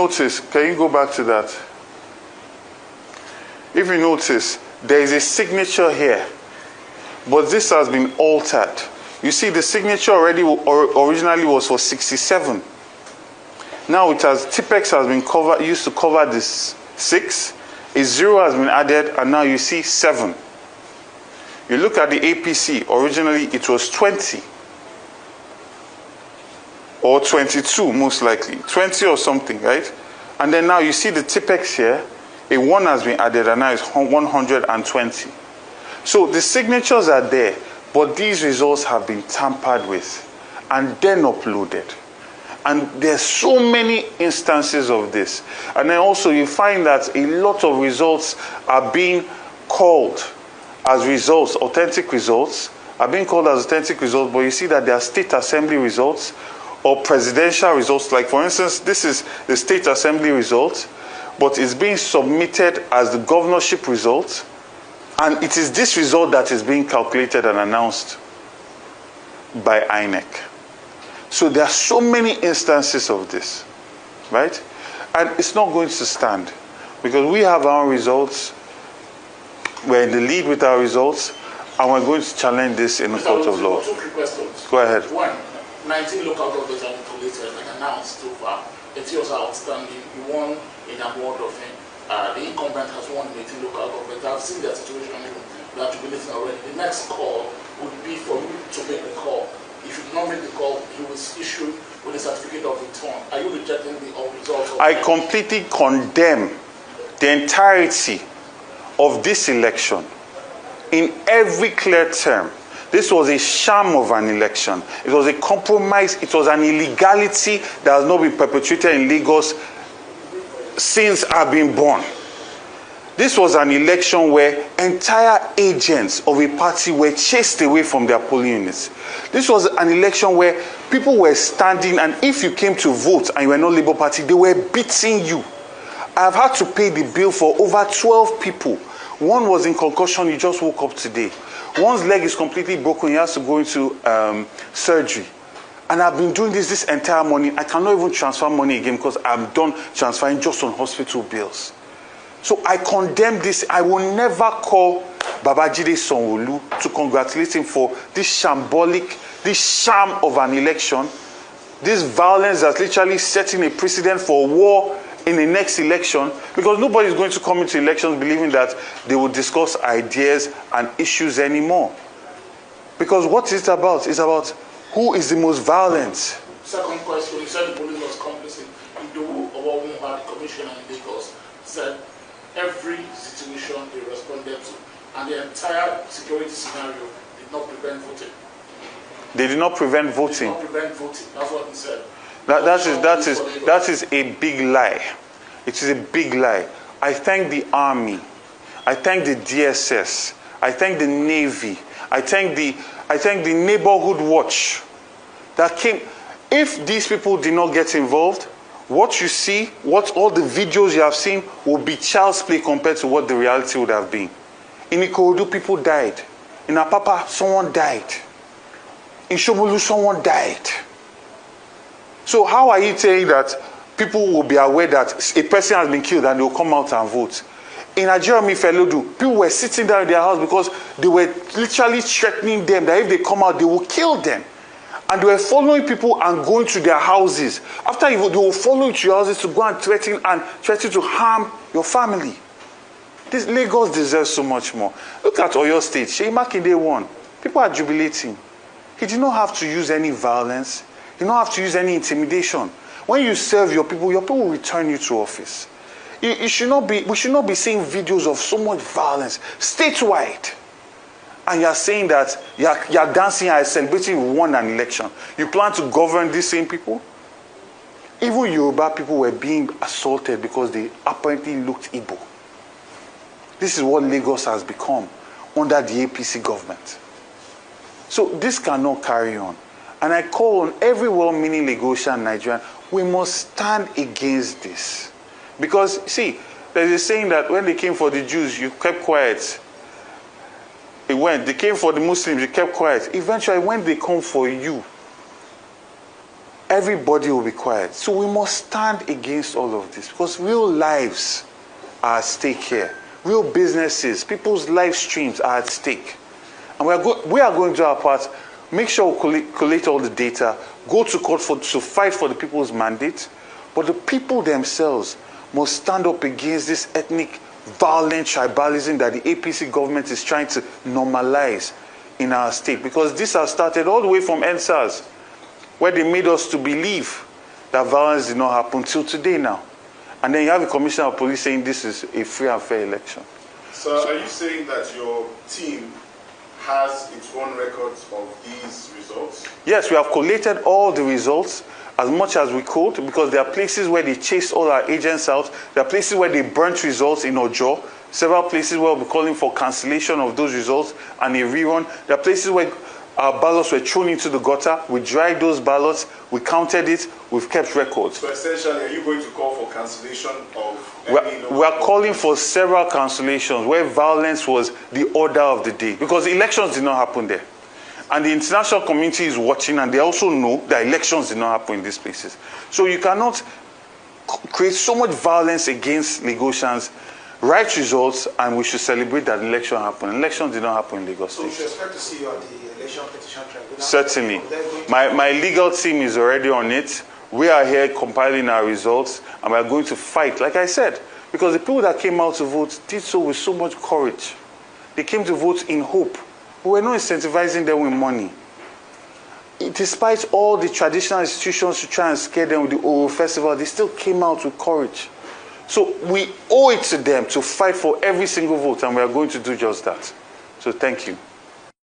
Notice, can you go back to that? If you notice, there is a signature here, but this has been altered. You see, the signature originally was for 67. Now it has, Tipex has been used to cover this 6. A 0 has been added, and now you see 7. You look at the APC, originally it was 20. Or 22, most likely. 20 or something, right? And then now you see the Tipex here, a 1 has been added, and now it's 120. So the signatures are there, but these results have been tampered with and then uploaded. And there's so many instances of this. And then also you find that a lot of results are being called as results, authentic results, are being called as authentic results, but you see that they are state assembly results or presidential results. Like for instance, this is the state assembly result, but it's being submitted as the governorship result. And it is this result that is being calculated and announced by INEC. So there are so many instances of this, right? And it's not going to stand because we have our results. We're in the lead with our results, and we're going to challenge this in the court of law. Two quick questions. Go ahead. One, 19 local governments have been collated and announced so far. The TOs are outstanding. You won in a ward of him. The incumbent has won 18 local governments. I've seen their situation even. They are jubilating already. The next call would be for you to make the call. If you do not make the call, you will issue with a certificate of return. Are you rejecting the results? I completely condemn the entirety of this election in every clear term. This was a sham of an election. It was a compromise. It was an illegality that has not been perpetrated in Lagos since I've been born. This was an election where entire agents of a party were chased away from their polling units. This was an election where people were standing, and if you came to vote and you were not Labour Party, they were beating you. I've had to pay the bill for over 12 people. One was in concussion, he just woke up today. One's leg is completely broken, he has to go into surgery. And I've been doing this entire morning. I cannot even transfer money again because I'm done transferring just on hospital bills. So I condemn this. I will never call Babajide Sanwo-Olu to congratulate him for this shambolic, this sham of an election, this violence that's literally setting a precedent for war in the next election, because nobody is going to come into elections believing that they will discuss ideas and issues anymore. Because what is it about? It's about who is the most violent. Second question, you said the police was complicit. The commissioner in Lagos said every situation they responded to, and the entire security scenario did not prevent voting. They did not prevent voting. They did not prevent voting. That's what he said. That is a big lie. It is a big lie. I thank the army. I thank the DSS. I thank the Navy. I thank the neighborhood watch that came. If these people did not get involved, what you see, what all the videos you have seen will be child's play compared to what the reality would have been. In Ikorodu, people died. In Apapa, someone died. In Shomolu, someone died. So how are you saying that people will be aware that a person has been killed and they will come out and vote? In Ajurami Felodu, people were sitting down in their house because they were literally threatening them that if they come out, they will kill them. And they were following people and going to their houses. After you vote, they will follow you to your houses to go and threaten to harm your family. This Lagos deserves so much more. Look at Oyo State. Seyi Makinde won. People are jubilating. He did not have to use any violence. He did not have to use any intimidation. When you serve your people will return you to office. We should not be seeing videos of so much violence statewide. And you're saying that you're dancing and celebrating you won an election. You plan to govern these same people? Even Yoruba people were being assaulted because they apparently looked Igbo. This is what Lagos has become under the APC government. So this cannot carry on. And I call on every well-meaning Lagosian Nigerian, we must stand against this. Because, see, there's a saying that when they came for the Jews, you kept quiet. They came for the Muslims, you kept quiet. Eventually, when they come for you, everybody will be quiet. So we must stand against all of this because real lives are at stake here. Real businesses, people's live streams are at stake. And we are going to do our part. Make sure we collect all the data, go to court to fight for the people's mandate. But the people themselves must stand up against this ethnic violent tribalism that the APC government is trying to normalize in our state. Because this has started all the way from NSAS, where they made us to believe that violence did not happen till today now. And then you have the Commissioner of Police saying this is a free and fair election. So are you saying that your team has its own records of these results? Yes, we have collated all the results as much as we could, because there are places where they chased all our agents out. There are places where they burnt results in Ojo. Several places where we're calling for cancellation of those results and a rerun. There are places where our ballots were thrown into the gutter. We dried those ballots. We counted it. We've kept records. So essentially, are you going to call for cancellation of we are calling for several cancellations where violence was the order of the day, because elections did not happen there. And the international community is watching, and they also know that elections did not happen in these places. So you cannot create so much violence against Lagosians, write results, and we should celebrate that election happened. Elections did not happen in Lagos State. So we should expect to see you on the election petition tribunal? Certainly. My legal team is already on it. We are here compiling our results, and we are going to fight, like I said, because the people that came out to vote did so with so much courage. They came to vote in hope. We were not incentivizing them with money. Despite all the traditional institutions to try and scare them with the Oro Festival, they still came out with courage. So we owe it to them to fight for every single vote, and we are going to do just that. So thank you.